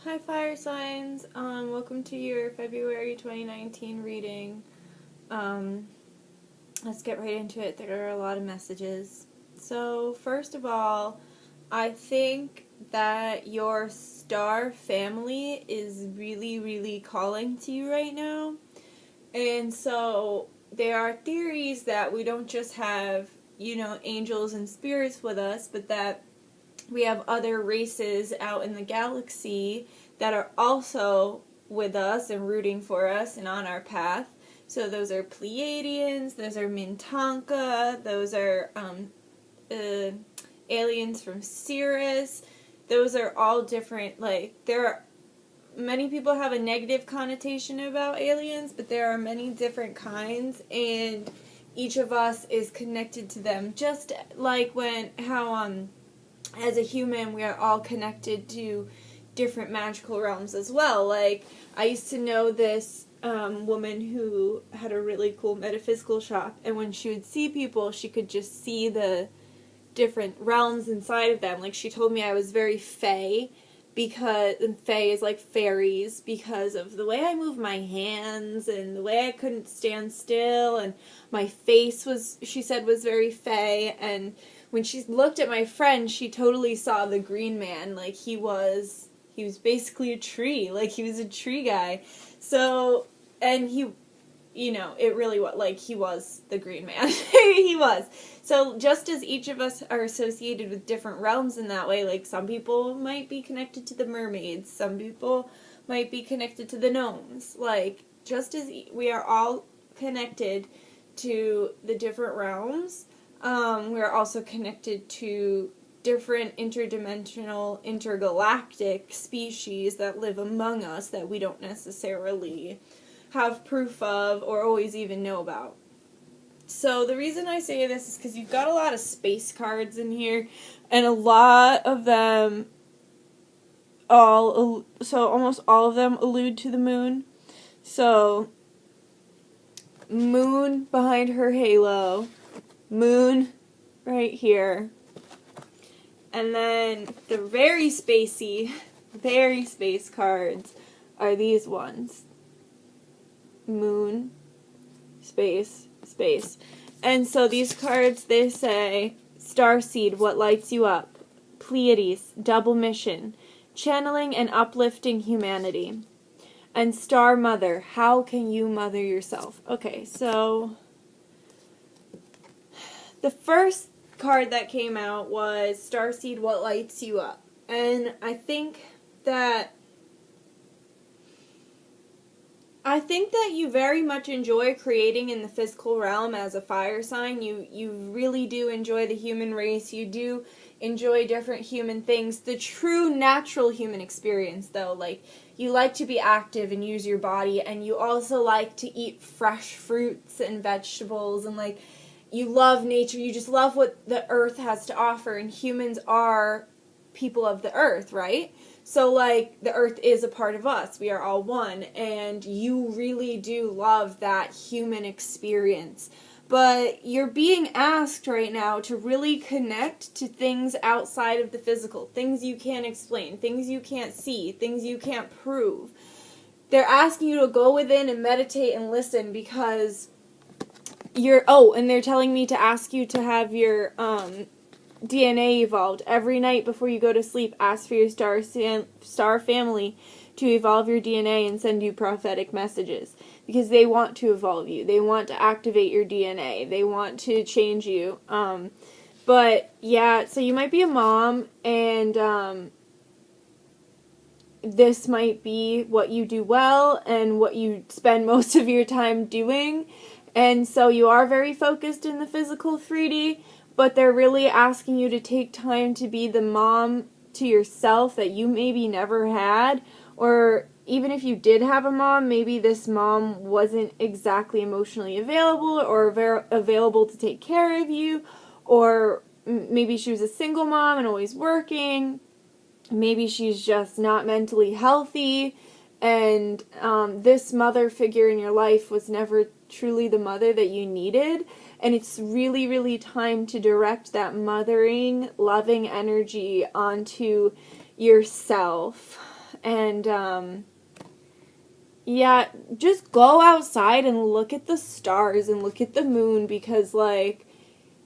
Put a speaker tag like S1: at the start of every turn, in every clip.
S1: Hi fire signs, welcome to your February 2019 reading. Um, let's get right into it. There are a lot of messages. So first of all, I think that your star family is really calling to you right now. And so there are theories that we don't just have, angels and spirits with us, but that we have other races out in the galaxy that are also with us and rooting for us and on our path. So those are Pleiadians, those are Mintanka, those are aliens from Sirius. Those are all different, there are many people have a negative connotation about aliens, but there are many different kinds, and each of us is connected to them. Just like as a human, we are all connected to different magical realms as well. Like, I used to know this woman who had a really cool metaphysical shop, and when she would see people, she could just see the different realms inside of them. Like, she told me I was very fae, and fae is like fairies, because of the way I move my hands and the way I couldn't stand still, and my face she said, was very fae. And when she looked at my friend, she totally saw the green man. Like, he was basically a tree. Like, he was a tree guy. So, and it really was, like, he was the green man. He was. So, just as each of us are associated with different realms in that way, like, some people might be connected to the mermaids, some people might be connected to the gnomes. Like, just as we are all connected to the different realms, we are also connected to different interdimensional, intergalactic species that live among us that we don't necessarily have proof of or always even know about. So the reason I say this is because you've got a lot of space cards in here, and a lot of them almost all of them allude to the moon. So, moon behind her halo, moon right here, and then the very space cards are these ones. Moon, space. And so these cards, they say, Starseed, what lights you up? Pleiades, double mission, channeling and uplifting humanity. And Star Mother, how can you mother yourself? Okay, so the first card that came out was Starseed, what lights you up? And I think that you very much enjoy creating in the physical realm as a fire sign. You really do enjoy the human race. You do enjoy different human things. The true natural human experience, though, like, you like to be active and use your body, and you also like to eat fresh fruits and vegetables, and, like, you love nature. You just love what the earth has to offer, and humans are people of the earth, right? So, like, the earth is a part of us. We are all one, and you really do love that human experience. But you're being asked right now to really connect to things outside of the physical, things you can't explain, things you can't see, things you can't prove. They're asking you to go within and meditate and listen, because and they're telling me to ask you to have your DNA evolved. Every night before you go to sleep, ask for your star family to evolve your DNA and send you prophetic messages, because they want to evolve you. They want to activate your DNA. They want to change you. But yeah, so you might be a mom, and this might be what you do well and what you spend most of your time doing. And so you are very focused in the physical 3D, but they're really asking you to take time to be the mom to yourself that you maybe never had. Or even if you did have a mom, maybe this mom wasn't exactly emotionally available or available to take care of you. Or maybe she was a single mom and always working. Maybe she's just not mentally healthy. And this mother figure in your life was never truly the mother that you needed. And it's really time to direct that mothering, loving energy onto yourself. And, yeah, just go outside and look at the stars and look at the moon, because, like,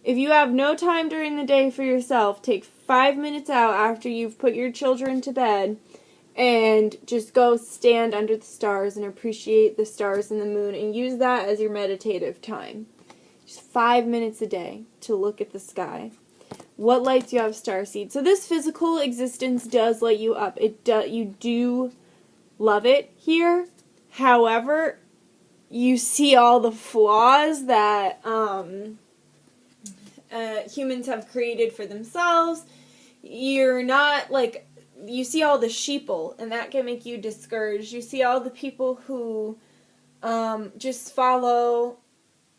S1: if you have no time during the day for yourself, take 5 minutes out after you've put your children to bed and just go stand under the stars and appreciate the stars and the moon and use that as your meditative time. Just 5 minutes a day to look at the sky. What lights you up, starseed? So this physical existence does light you up. You do love it here. However, you see all the flaws that humans have created for themselves. You're not, like, you see all the sheeple, and that can make you discouraged. You see all the people who just follow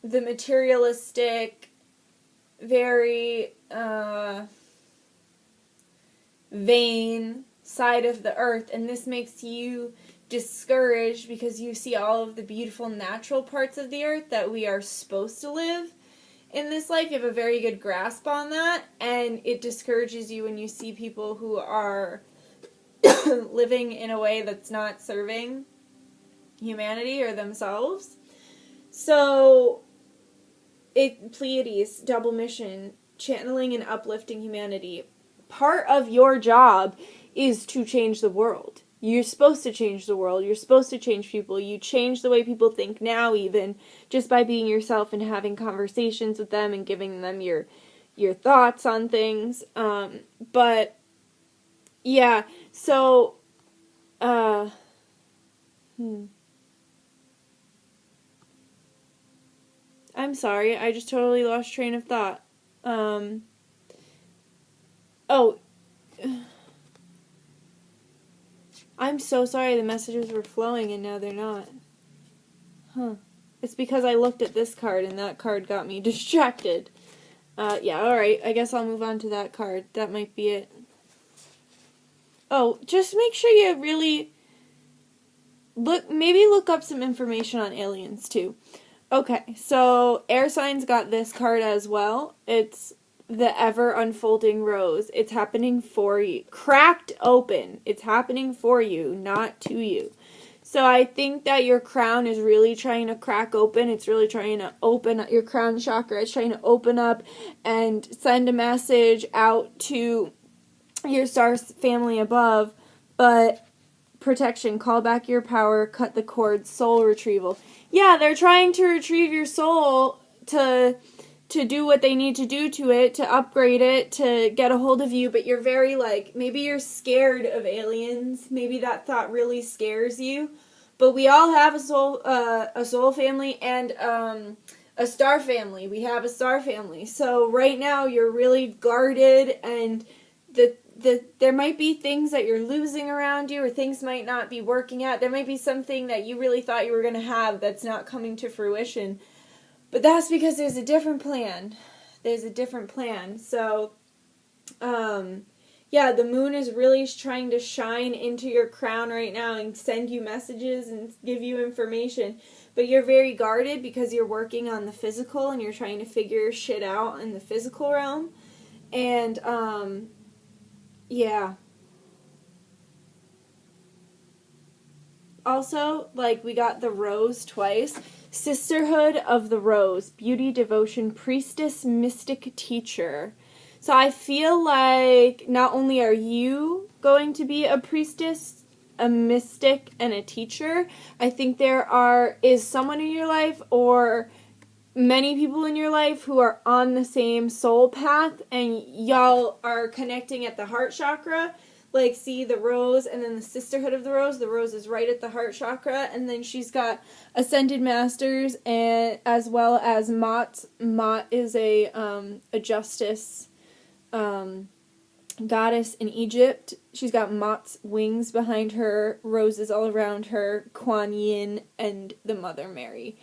S1: the materialistic, very vain side of the earth, and this makes you discouraged because you see all of the beautiful natural parts of the earth that we are supposed to live in this life. You have a very good grasp on that, and it discourages you when you see people who are living in a way that's not serving humanity or themselves. So, Pleiades, double mission, channeling and uplifting humanity. Part of your job is to change the world. You're supposed to change the world. You're supposed to change people. You change the way people think now, even just by being yourself and having conversations with them and giving them your thoughts on things. But yeah, so I'm sorry, I just totally lost train of thought. I'm so sorry, the messages were flowing and now they're not. It's because I looked at this card and that card got me distracted. Yeah, alright, I guess I'll move on to that card. That might be it. Oh, just make sure you really look up some information on aliens too. Okay, so air signs got this card as well. It's the ever unfolding rose. It's happening for you. Cracked open. It's happening for you, not to you. So I think that your crown is really trying to crack open. It's really trying to open up your crown chakra. It's trying to open up and send a message out to your star family above. But protection, call back your power, cut the cord, soul retrieval. Yeah, they're trying to retrieve your soul to do what they need to do to it, to upgrade it, to get a hold of you, but you're very, like, maybe you're scared of aliens. Maybe that thought really scares you. But we all have a soul family and a star family. We have a star family. So right now you're really guarded, and there might be things that you're losing around you, or things might not be working out. There might be something that you really thought you were going to have that's not coming to fruition. But that's because there's a different plan. There's a different plan. So, yeah, the moon is really trying to shine into your crown right now and send you messages and give you information. But you're very guarded because you're working on the physical and you're trying to figure your shit out in the physical realm. And, yeah. Also, like, we got the rose twice. Sisterhood of the Rose, beauty, devotion, priestess, mystic, teacher. So I feel like not only are you going to be a priestess, a mystic, and a teacher, I think there is someone in your life or many people in your life who are on the same soul path, and y'all are connecting at the heart chakra. Like, see the rose and then the sisterhood of the rose. The rose is right at the heart chakra, and then she's got ascended masters and as well as Mot. Mot is a justice goddess in Egypt. She's got Mot's wings behind her, roses all around her, Kuan Yin, and the Mother Mary.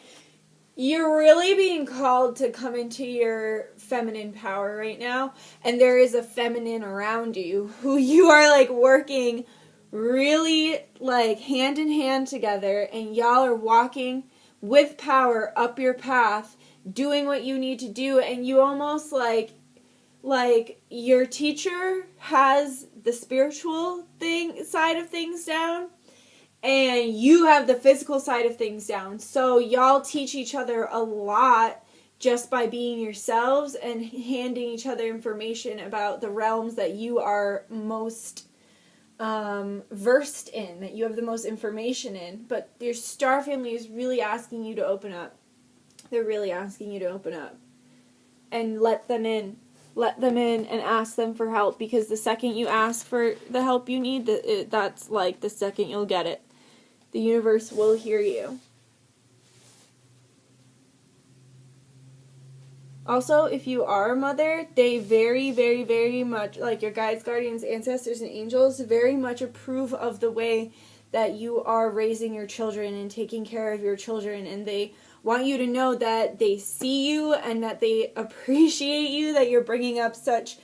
S1: You're really being called to come into your feminine power right now, and there is a feminine around you who you are, like, working really, like, hand in hand together, and y'all are walking with power up your path, doing what you need to do, and you almost, like your teacher has the spiritual side of things down, and you have the physical side of things down. So y'all teach each other a lot just by being yourselves and handing each other information about the realms that you are most versed in, that you have the most information in. But your star family is really asking you to open up. They're really asking you to open up and let them in. Let them in and ask them for help, because the second you ask for the help you need, that's like the second you'll get it. The universe will hear you. Also, if you are a mother, they very, very, very much, like your guides, guardians, ancestors, and angels, very much approve of the way that you are raising your children and taking care of your children. And they want you to know that they see you and that they appreciate you, that you're bringing up such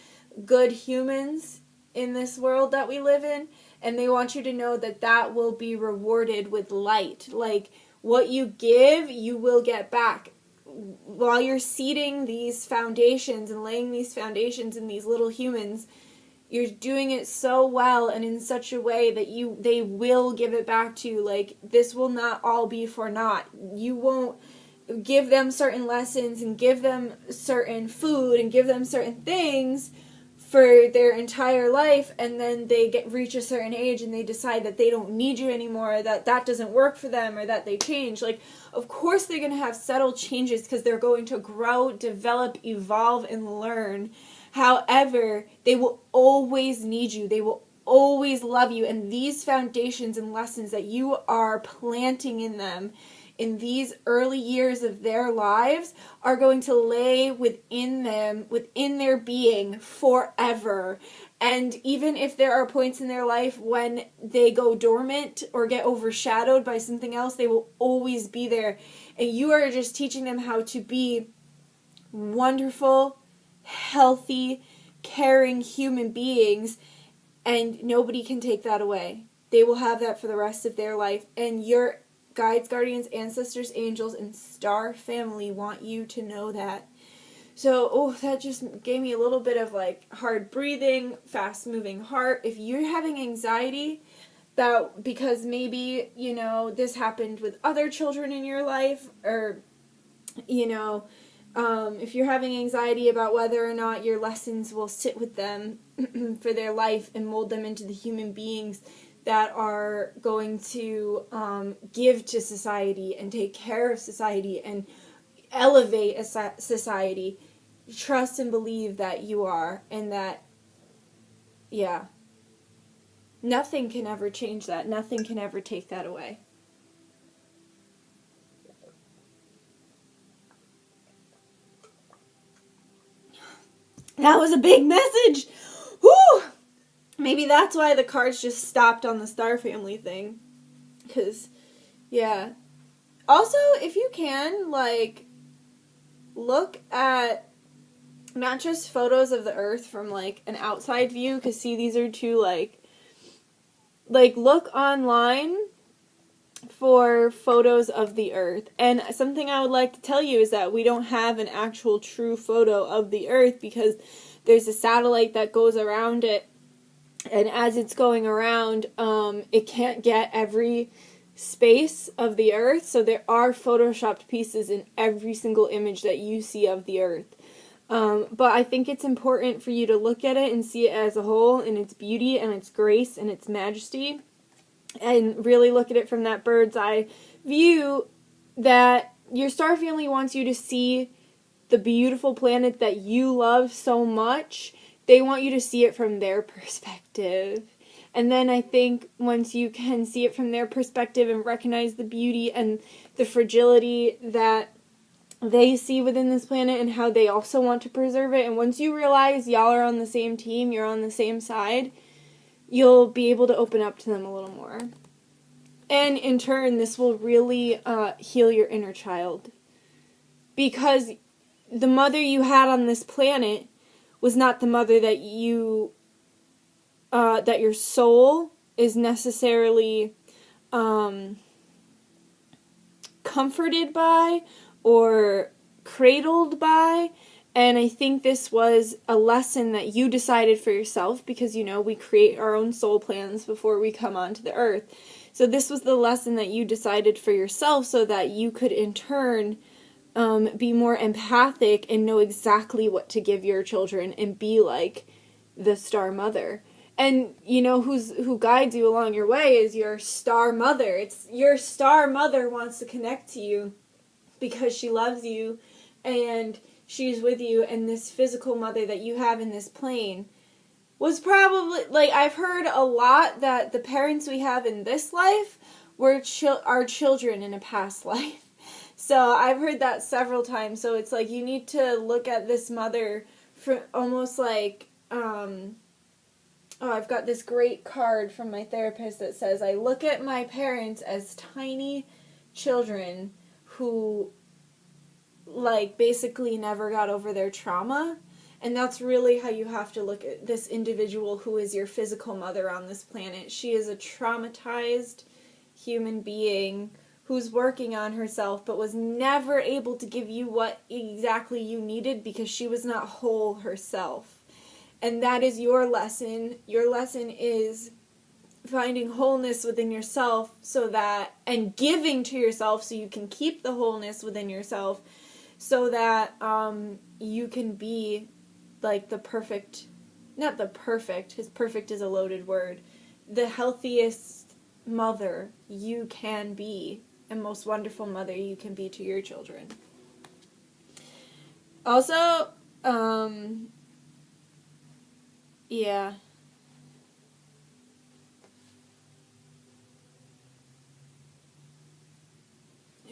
S1: good humans in this world that we live in. And they want you to know that that will be rewarded with light. Like, what you give, you will get back. While you're seeding these foundations and laying these foundations in these little humans, you're doing it so well and in such a way that they will give it back to you. Like, this will not all be for naught. You won't give them certain lessons and give them certain food and give them certain things for their entire life, and then they reach a certain age and they decide that they don't need you anymore, that doesn't work for them, or that they change. Like, of course they're going to have subtle changes because they're going to grow, develop, evolve, and learn. However, they will always need you. They will always love you. And these foundations and lessons that you are planting in them in these early years of their lives are going to lay within them, within their being forever. And even if there are points in their life when they go dormant or get overshadowed by something else, they will always be there. And you are just teaching them how to be wonderful, healthy, caring human beings, and nobody can take that away. They will have that for the rest of their life. And your guides, guardians, ancestors, angels, and star family want you to know that. So, that just gave me a little bit of like hard breathing, fast moving heart. If you're having anxiety because maybe, this happened with other children in your life, or, if you're having anxiety about whether or not your lessons will sit with them for their life and mold them into the human beings that are going to give to society and take care of society and elevate a society, trust and believe that you are, and that, nothing can ever change that. Nothing can ever take that away. That was a big message! Whew! Maybe that's why the cards just stopped on the star family thing. Because, Also, if you can, look at not just photos of the earth from, an outside view, because, see, these are two, look online for photos of the earth. And something I would like to tell you is that we don't have an actual true photo of the earth, because there's a satellite that goes around it. And as it's going around, it can't get every space of the earth. So there are photoshopped pieces in every single image that you see of the earth. But I think it's important for you to look at it and see it as a whole, in its beauty and its grace and its majesty. And really look at it from that bird's eye view, that your star family wants you to see the beautiful planet that you love so much. They want you to see it from their perspective. And then I think once you can see it from their perspective and recognize the beauty and the fragility that they see within this planet and how they also want to preserve it, and once you realize y'all are on the same team, you're on the same side, you'll be able to open up to them a little more. And in turn, this will really heal your inner child. Because the mother you had on this planet was not the mother that that your soul is necessarily comforted by or cradled by. And I think this was a lesson that you decided for yourself because, you know, we create our own soul plans before we come onto the earth. So this was the lesson that you decided for yourself so that you could in turn be more empathic and know exactly what to give your children and be like the star mother. And you know who guides you along your way is your star mother. It's your star mother wants to connect to you because she loves you and she's with you, and this physical mother that you have in this plane was probably, like, I've heard a lot that the parents we have in this life were our children in a past life. So I've heard that several times. So it's like you need to look at this mother for almost like, I've got this great card from my therapist that says, I look at my parents as tiny children who, like, basically never got over their trauma. And that's really how you have to look at this individual who is your physical mother on this planet. She is a traumatized human being who's working on herself but was never able to give you what exactly you needed because she was not whole herself. And that is your lesson. Your lesson is finding wholeness within yourself so that, and giving to yourself so you can keep the wholeness within yourself so that you can be like the perfect, not the perfect, because perfect is a loaded word, the healthiest mother you can be and most wonderful mother you can be to your children. Also, yeah.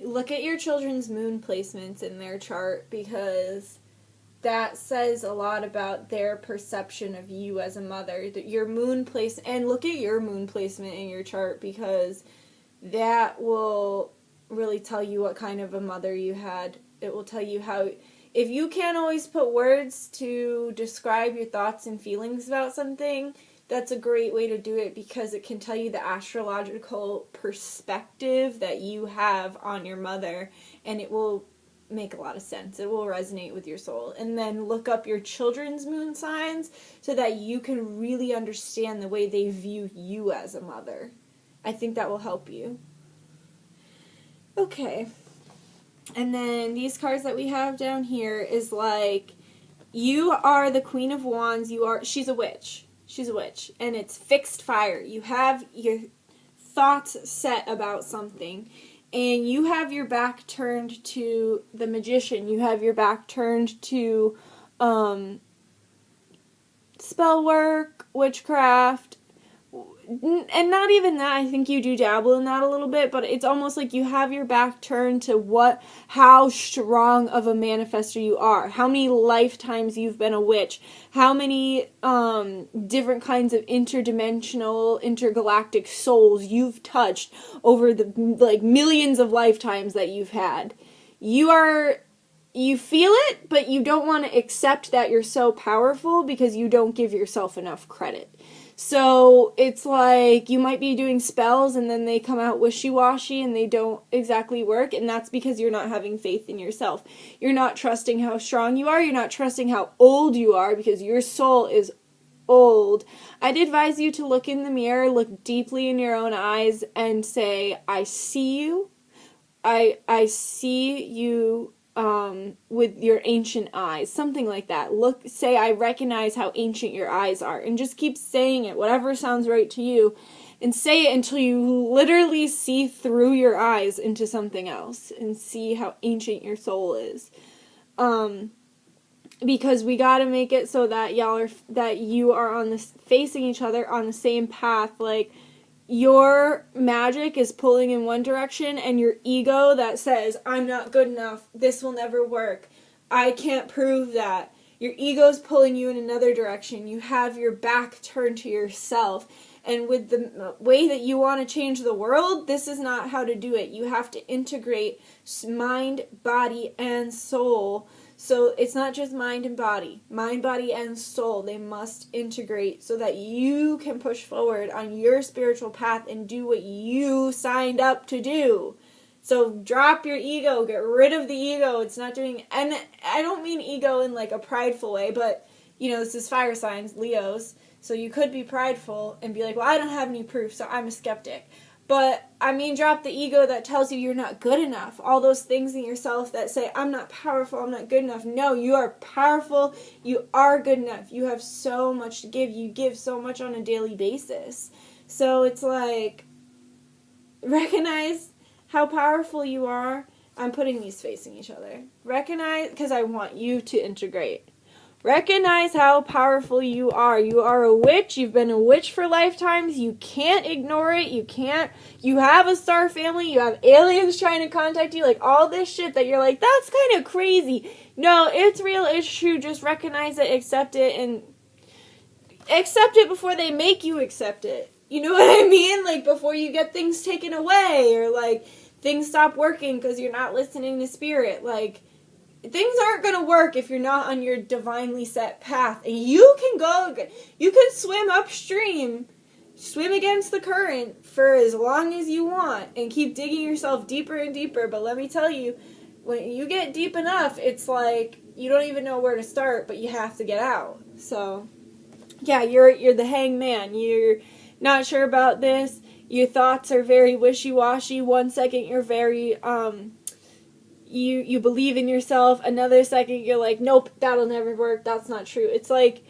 S1: Look at your children's moon placements in their chart because that says a lot about their perception of you as a mother. That your moon place, and look at your moon placement in your chart because that will really tell you what kind of a mother you had. It will tell you how, if you can't always put words to describe your thoughts and feelings about something, that's a great way to do it because it can tell you the astrological perspective that you have on your mother, and it will make a lot of sense. It will resonate with your soul. And then look up your children's moon signs so that you can really understand the way they view you as a mother. I think that will help you. Okay. And then these cards that we have down here is like, you are the Queen of Wands. She's a witch. She's a witch. And it's fixed fire. You have your thoughts set about something. And you have your back turned to the magician. You have your back turned to spell work, witchcraft. And not even that, I think you do dabble in that a little bit, but it's almost like you have your back turned to how strong of a manifester you are, how many lifetimes you've been a witch, how many different kinds of interdimensional, intergalactic souls you've touched over the like millions of lifetimes that you've had. You feel it, but you don't want to accept that you're so powerful because you don't give yourself enough credit. So it's like you might be doing spells and then they come out wishy-washy and they don't exactly work, and that's because you're not having faith in yourself. You're not trusting how strong you are. You're not trusting how old you are because your soul is old. I'd advise you to look in the mirror, look deeply in your own eyes and say, I see you. I see you with your ancient eyes, something like that. Say, I recognize how ancient your eyes are, and just keep saying it, whatever sounds right to you, and say it until you literally see through your eyes into something else, and see how ancient your soul is. Because we gotta make it so that you are facing each other on the same path, like, your magic is pulling in one direction and your ego that says, I'm not good enough, this will never work, I can't prove that. Your ego's pulling you in another direction. You have your back turned to yourself. And with the way that you want to change the world, this is not how to do it. You have to integrate mind, body, and soul. So it's not just mind and body. Mind, body, and soul. They must integrate so that you can push forward on your spiritual path and do what you signed up to do. So drop your ego, get rid of the ego. It's not doing, and I don't mean ego in like a prideful way, but this is fire signs, Leos. So you could be prideful and be like, well, I don't have any proof, so I'm a skeptic. But I mean, drop the ego that tells you you're not good enough. All those things in yourself that say, I'm not powerful, I'm not good enough. No, you are powerful. You are good enough. You have so much to give. You give so much on a daily basis. So it's like, recognize how powerful you are. I'm putting these facing each other. Recognize, because I want you to integrate. Recognize how powerful you are. You are a witch. You've been a witch for lifetimes. You can't ignore it. You have a star family. You have aliens trying to contact you. Like, all this shit that you're like, that's kind of crazy. No, it's real. It's true. Just recognize it, accept it, and accept it before they make you accept it. You know what I mean? Like, before you get things taken away, or like things stop working because you're not listening to spirit. Like, things aren't going to work if you're not on your divinely set path. And you can swim upstream, swim against the current for as long as you want and keep digging yourself deeper and deeper. But let me tell you, when you get deep enough, it's like you don't even know where to start, but you have to get out. So, yeah, you're the hangman. You're not sure about this. Your thoughts are very wishy-washy. One second you're very you believe in yourself. Another second you're like, nope, that'll never work. That's not true. It's like,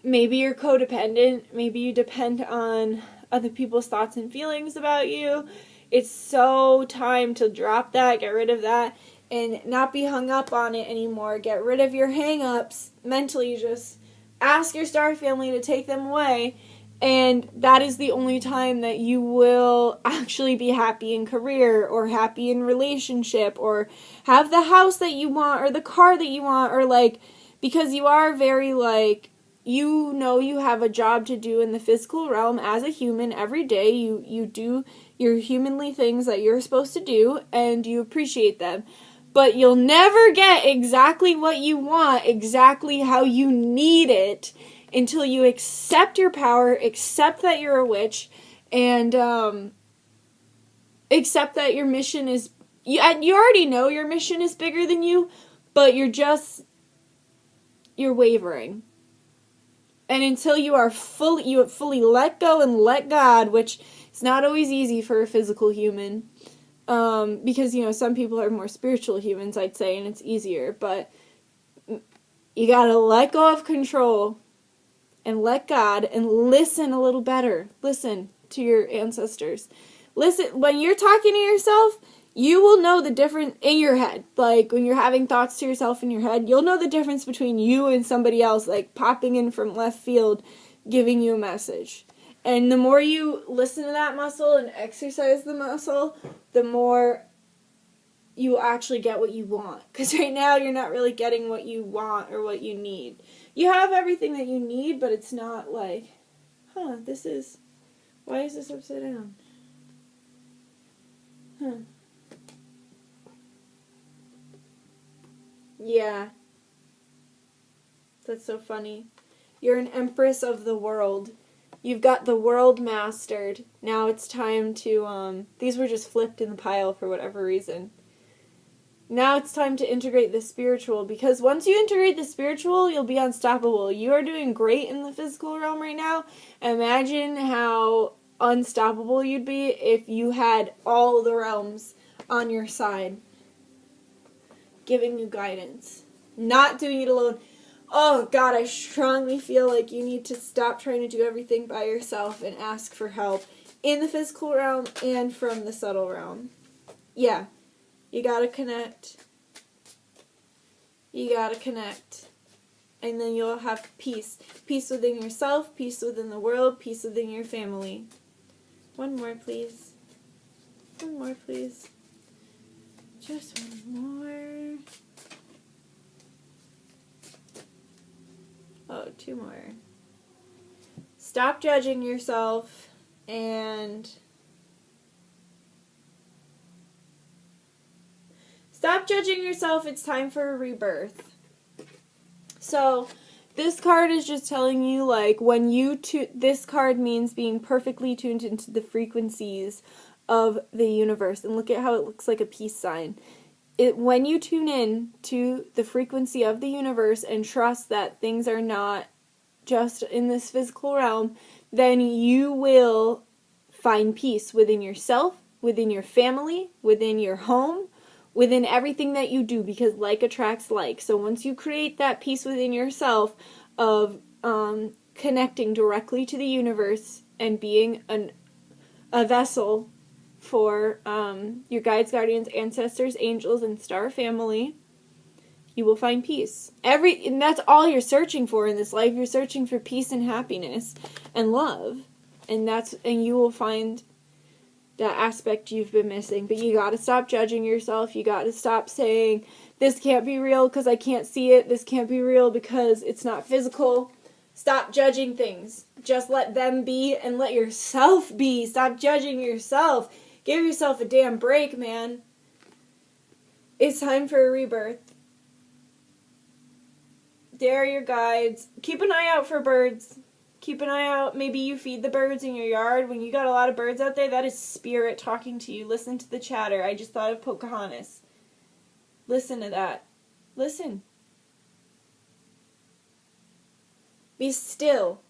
S1: maybe you're codependent. Maybe you depend on other people's thoughts and feelings about you. It's so time to drop that, get rid of that, and not be hung up on it anymore. Get rid of your hang-ups mentally. Just ask your star family to take them away. And that is the only time that you will actually be happy in career, or happy in relationship, or have the house that you want, or the car that you want, or like, because you are very like, you have a job to do in the physical realm as a human every day. You do your humanly things that you're supposed to do, and you appreciate them. But you'll never get exactly what you want, exactly how you need it, until you accept your power, accept that you're a witch, and accept that your mission is... You already know your mission is bigger than you, but you're wavering. And until you have fully let go and let God, which is not always easy for a physical human, because, some people are more spiritual humans, I'd say, and it's easier, but you gotta let go of control and let God, and listen a little better. Listen to your ancestors. Listen, when you're talking to yourself, you will know the difference in your head. Like, when you're having thoughts to yourself in your head, you'll know the difference between you and somebody else, like, popping in from left field, giving you a message. And the more you listen to that muscle and exercise the muscle, the more you actually get what you want. Because right now, you're not really getting what you want or what you need. You have everything that you need, but it's not like, why is this upside down? Yeah. That's so funny. You're an empress of the world. You've got the world mastered. Now it's time to, these were just flipped in the pile for whatever reason. Now it's time to integrate the spiritual, because once you integrate the spiritual, you'll be unstoppable. You are doing great in the physical realm right now. Imagine how unstoppable you'd be if you had all the realms on your side, giving you guidance, not doing it alone. Oh God, I strongly feel like you need to stop trying to do everything by yourself and ask for help in the physical realm and from the subtle realm. Yeah. You gotta connect. You gotta connect. And then you'll have peace. Peace within yourself, peace within the world, peace within your family. One more, please. One more, please. Just one more. Oh, two more. Stop judging yourself and... Stop judging yourself. It's time for a rebirth. So, this card is just telling you, like, when you... this card means being perfectly tuned into the frequencies of the universe. And look at how it looks like a peace sign. When you tune in to the frequency of the universe and trust that things are not just in this physical realm, then you will find peace within yourself, within your family, within your home, within everything that you do, because like attracts like. So once you create that peace within yourself of connecting directly to the universe and being a vessel for your guides, guardians, ancestors, angels, and star family, you will find peace. And that's all you're searching for in this life. You're searching for peace and happiness and love. And you will find that aspect you've been missing. But you gotta stop judging yourself. You gotta stop saying, this can't be real because I can't see it. This can't be real because it's not physical. Stop judging things. Just let them be and let yourself be. Stop judging yourself. Give yourself a damn break, man. It's time for a rebirth. Dare your guides. Keep an eye out for birds. Keep an eye out. Maybe you feed the birds in your yard. When you got a lot of birds out there, that is spirit talking to you. Listen to the chatter. I just thought of Pocahontas. Listen to that. Listen. Be still.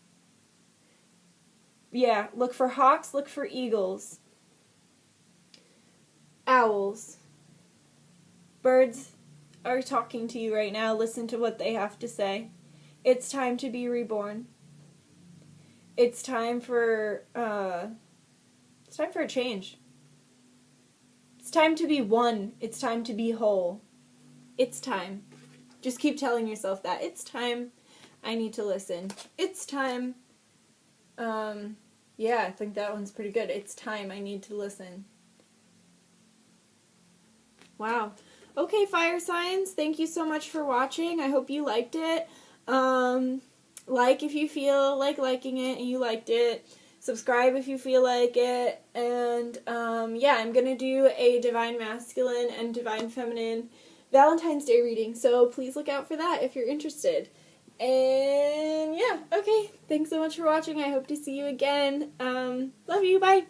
S1: Yeah, look for hawks, look for eagles. Owls. Birds are talking to you right now. Listen to what they have to say. It's time to be reborn. It's time for a change. It's time to be one. It's time to be whole. It's time. Just keep telling yourself that. It's time. I need to listen. It's time. Yeah, I think that one's pretty good. It's time. I need to listen. Wow. Okay, fire signs, thank you so much for watching. I hope you liked it. Like if you feel like liking it and you liked it. Subscribe if you feel like it. And yeah, I'm going to do a Divine Masculine and Divine Feminine Valentine's Day reading. So please look out for that if you're interested. And yeah, okay. Thanks so much for watching. I hope to see you again. Love you. Bye.